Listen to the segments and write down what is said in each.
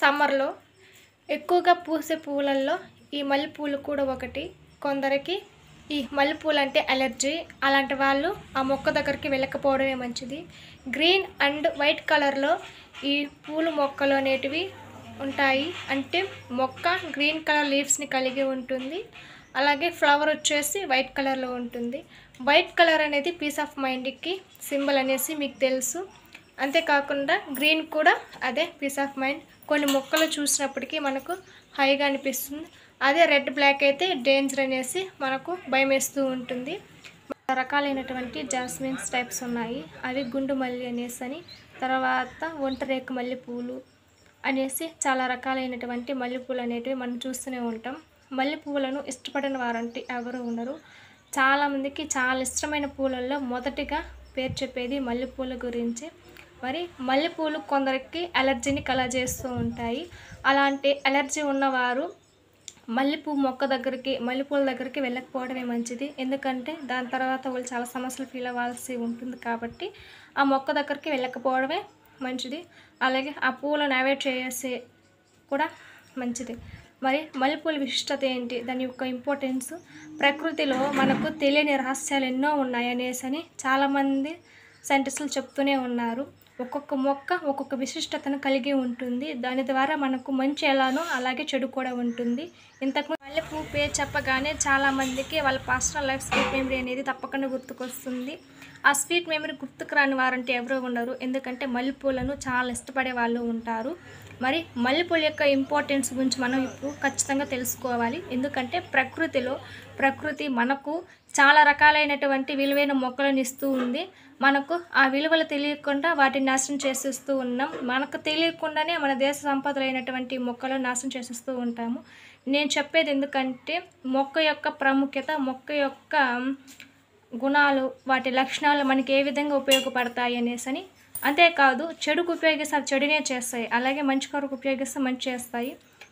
సమ్మర్లో ఎక్కువగా పూసే పువ్వులలో ఈ మల్లెపూలు కూడా ఒకటి. కొందరికి ఈ మల్లెపూలు అంటే అలర్జీ. అలాంటి వాళ్ళు ఆ మొక్క దగ్గరికి వెళ్ళకపోవడమే మంచిది. గ్రీన్ అండ్ వైట్ కలర్లో ఈ పూలు మొక్కలు అనేటివి ఉంటాయి. అంటే మొక్క గ్రీన్ కలర్ లీవ్స్ని కలిగి ఉంటుంది. అలాగే ఫ్లవర్ వచ్చేసి వైట్ కలర్లో ఉంటుంది. వైట్ కలర్ అనేది పీస్ ఆఫ్ మైండ్కి సింబల్ అనేసి మీకు తెలుసు. అంతేకాకుండా గ్రీన్ కూడా అదే పీస్ ఆఫ్ మైండ్. కొన్ని మొక్కలు చూసినప్పటికీ మనకు హైగా అనిపిస్తుంది. అదే రెడ్ బ్లాక్ అయితే డేంజర్ అనేసి మనకు భయం వేస్తూ ఉంటుంది. రకాలైనటువంటి జాస్మిన్స్ టైప్స్ ఉన్నాయి. అవి గుండు మల్లి అనేసి తర్వాత ఒంటరేకు మల్లెపూలు అనేసి చాలా రకాలైనటువంటి మల్లెపూలు అనేటివి మనం చూస్తూనే ఉంటాం. మల్లెపూలను ఇష్టపడిన వారంటే ఎవరు ఉండరు. చాలామందికి చాలా ఇష్టమైన పూలల్లో మొదటిగా పేరు చెప్పేది మల్లెపూల గురించి. మరి మల్లెపూలు కొందరికి అలర్జీని కలగజేస్తూ ఉంటాయి. అలాంటి అలర్జీ ఉన్నవారు మల్లెపూల దగ్గరికి వెళ్ళకపోవడమే మంచిది. ఎందుకంటే దాని తర్వాత వాళ్ళు చాలా సమస్యలు ఫీల్ అవ్వాల్సి ఉంటుంది. కాబట్టి ఆ మొక్క దగ్గరికి వెళ్ళకపోవడమే మంచిది. అలాగే ఆ పూలను అవాయిడ్ చేసే కూడా మంచిది. మరి మల్లెపూల విశిష్టత ఏంటి, దాని యొక్క ఇంపార్టెన్స్, ప్రకృతిలో మనకు తెలియని రహస్యాలు ఎన్నో ఉన్నాయనేసి చాలామంది సైంటిస్టులు చెప్తూనే ఉన్నారు. ఒక్కొక్క మొక్క ఒక్కొక్క విశిష్టతను కలిగి ఉంటుంది. దాని ద్వారా మనకు మంచి ఎలానో అలాగే చెడు కూడా ఉంటుంది. ఇంతకు మల్లెపూ పేరు చెప్పగానే చాలామందికి వాళ్ళ పర్సనల్ లైఫ్ స్వీట్ మెమరీ అనేది తప్పకుండా గుర్తుకొస్తుంది. ఆ స్వీట్ మెమరీ గుర్తుకు రాని వారంటే ఎవరో ఉండరు. ఎందుకంటే మల్లెపూలను చాలా ఇష్టపడే వాళ్ళు ఉంటారు. మరి మల్లెపూల యొక్క ఇంపార్టెన్స్ గురించి మనం ఇప్పుడు ఖచ్చితంగా తెలుసుకోవాలి. ఎందుకంటే ప్రకృతి మనకు చాలా రకాలైనటువంటి విలువైన మొక్కలను ఇస్తూ ఉంది. మనకు ఆ విలువలు తెలియకుండా వాటిని నాశనం చేసేస్తూ ఉన్నాం. మనకు తెలియకుండానే మన దేశ సంపదలైనటువంటి మొక్కలను నాశనం చేసేస్తూ ఉంటాము. నేను చెప్పేది ఎందుకంటే మొక్క యొక్క ప్రాముఖ్యత, మొక్క యొక్క గుణాలు, వాటి లక్షణాలు మనకి ఏ విధంగా ఉపయోగపడతాయి అనేసి. అంతేకాదు చెడుకు ఉపయోగిస్తే అవి చెడునే చేస్తాయి. అలాగే మంచి కొరకు ఉపయోగిస్తే మంచి చేస్తాయి.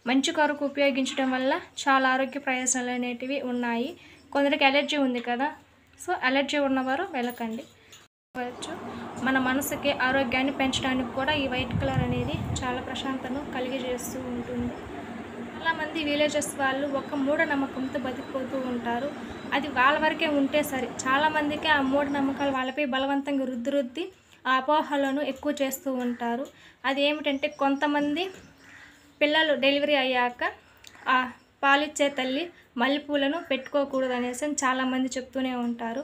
మంచి కొరకు ఉపయోగించడం వల్ల చాలా ఆరోగ్య ప్రయోజనాలు అనేటివి ఉన్నాయి. కొందరికి అలర్జీ ఉంది కదా, సో అలర్జీ ఉన్నవారు వెళ్ళకండి. మన మనసుకి ఆరోగ్యాన్ని పెంచడానికి కూడా ఈ వైట్ కలర్ అనేది చాలా ప్రశాంతను కలిగజేస్తూ ఉంటుంది. చాలామంది విలేజెస్ వాళ్ళు ఒక మూఢనమ్మకంతో బతికిపోతూ ఉంటారు. అది వాళ్ళ వరకే ఉంటే సరే. చాలామందికి ఆ మూఢనమ్మకాలు వాళ్ళపై బలవంతంగా రుద్ది ఆ అపోహలను ఎక్కువ చేస్తూ ఉంటారు. అది ఏమిటంటే కొంతమంది పిల్లలు డెలివరీ అయ్యాక ఆ పాలిచ్చే తల్లి మల్లెపూలను పెట్టుకోకూడదు అనేసి చాలామంది చెప్తూనే ఉంటారు.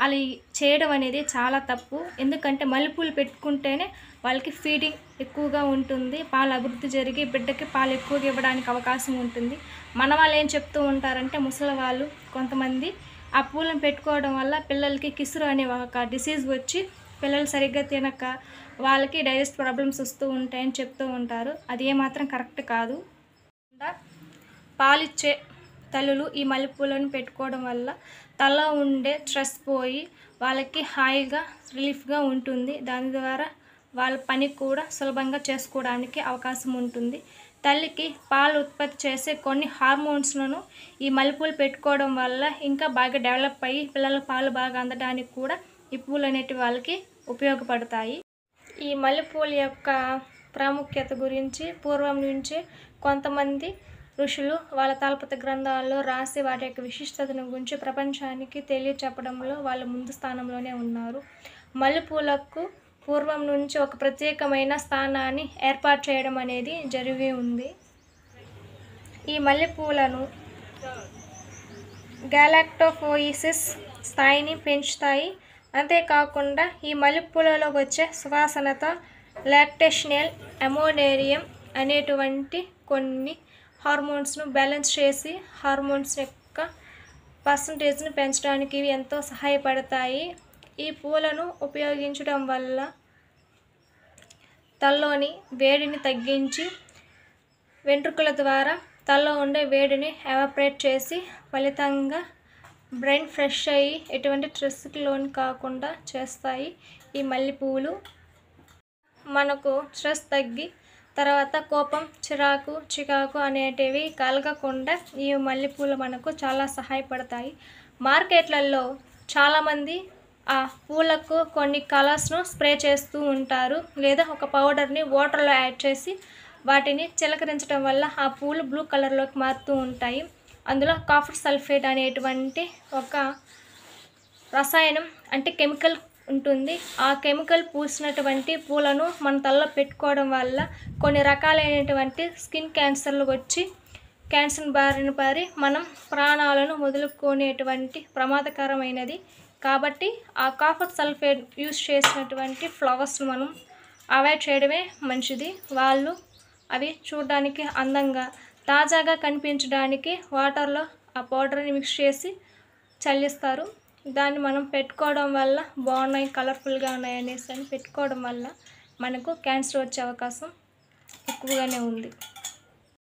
అలా చేయడం అనేది చాలా తప్పు. ఎందుకంటే మల్లెపూలు పెట్టుకుంటేనే వాళ్ళకి ఫీడింగ్ ఎక్కువగా ఉంటుంది. పాలు అభివృద్ధి జరిగి బిడ్డకి పాలు ఎక్కువగా ఇవ్వడానికి అవకాశం ఉంటుంది. మన వాళ్ళు ఏం చెప్తూ ఉంటారంటే ముసలి వాళ్ళు కొంతమంది ఆ పూలను పెట్టుకోవడం వల్ల పిల్లలకి కిసురు అనే ఒక డిసీజ్ వచ్చి పిల్లలు సరిగ్గా తినక వాళ్ళకి డైజెస్ట్ ప్రాబ్లమ్స్ వస్తూ ఉంటాయని చెప్తూ ఉంటారు. అది ఏమాత్రం కరెక్ట్ కాదు. పాలిచ్చే తల్లులు ఈ మల్లెపూలను పెట్టుకోవడం వల్ల తలలో ఉండే స్ట్రెస్ పోయి వాళ్ళకి హాయిగా రిలీఫ్గా ఉంటుంది. దాని ద్వారా వాళ్ళ పని కూడా సులభంగా చేసుకోవడానికి అవకాశం ఉంటుంది. తల్లికి పాలు ఉత్పత్తి చేసే కొన్ని హార్మోన్స్లను ఈ మల్లెపూలు పెట్టుకోవడం వల్ల ఇంకా బాగా డెవలప్ అయ్యి పిల్లల పాలు బాగా అందడానికి కూడా ఈ పూలు అనేటివి వాళ్ళకి ఉపయోగపడతాయి. ఈ మల్లెపూల యొక్క ప్రాముఖ్యత గురించి పూర్వం నుంచే కొంతమంది ఋషులు వాళ్ళ తాళపత్ర గ్రంథాల్లో రాసి వాటి యొక్క విశిష్టతను గురించి ప్రపంచానికి తెలియచెప్పడంలో వాళ్ళు ముందు స్థానంలోనే ఉన్నారు. మల్లెపూలకు పూర్వం నుంచి ఒక ప్రత్యేకమైన స్థానాన్ని ఏర్పాటు చేయడం అనేది జరిగి ఉంది. ఈ మల్లెపూలను గ్యాలక్టోఫోయిసిస్ స్థాయిని పెంచుతాయి. అంతేకాకుండా ఈ మల్లెపూలలో వచ్చే సువాసనతో లాక్టేషనల్ అమోనేరియం అనేటువంటి కొన్ని హార్మోన్స్ను బ్యాలెన్స్ చేసి హార్మోన్స్ యొక్క పర్సంటేజ్ను పెంచడానికి ఇవి ఎంతో సహాయపడతాయి. ఈ పూలను ఉపయోగించడం వల్ల తలలోని వేడిని తగ్గించి వెంట్రుకల ద్వారా తలలో ఉండే వేడిని ఎవాపరేట్ చేసి ఫలితంగా బ్రెయిన్ ఫ్రెష్ అయ్యి ఎటువంటి స్ట్రెస్కి లోన్ కాకుండా చేస్తాయి. ఈ మల్లెపూలు మనకు స్ట్రెస్ తగ్గి తర్వాత కోపం, చికాకు అనేటివి కలగకుండా ఈ మల్లెపూలు మనకు చాలా సహాయపడతాయి. మార్కెట్లలో చాలామంది ఆ పూలకు కొన్ని కలర్స్ను స్ప్రే చేస్తూ ఉంటారు. లేదా ఒక పౌడర్ని వాటర్లో యాడ్ చేసి వాటిని చిలకరించడం వల్ల ఆ పూలు బ్లూ కలర్లోకి మారుతూ ఉంటాయి. అందులో కాపర్ సల్ఫేట్ అనేటువంటి ఒక రసాయనం అంటే కెమికల్ ఉంటుంది. ఆ కెమికల్ పూసినటువంటి పూలను మన తలలో పెట్టుకోవడం వల్ల కొన్ని రకాలైనటువంటి స్కిన్ క్యాన్సర్లు వచ్చి క్యాన్సర్ బారిన పడి మనం ప్రాణాలను వదులుకునేటువంటి ప్రమాదకరమైనది. కాబట్టి ఆ కాపర్ సల్ఫేట్ యూస్ చేసినటువంటి ఫ్లవర్స్ని మనం అవాయిడ్ చేయడమే మంచిది. వాళ్ళు అవి చూడడానికి అందంగా తాజాగా కనిపించడానికి వాటర్లో ఆ పౌడర్ని మిక్స్ చేసి చల్లిస్తారు. దాన్ని మనం పెట్టుకోవడం వల్ల బాగున్నాయి, కలర్ఫుల్గా ఉన్నాయి అనేసి అని పెట్టుకోవడం వల్ల మనకు క్యాన్సర్ వచ్చే అవకాశం ఎక్కువగానే ఉంది.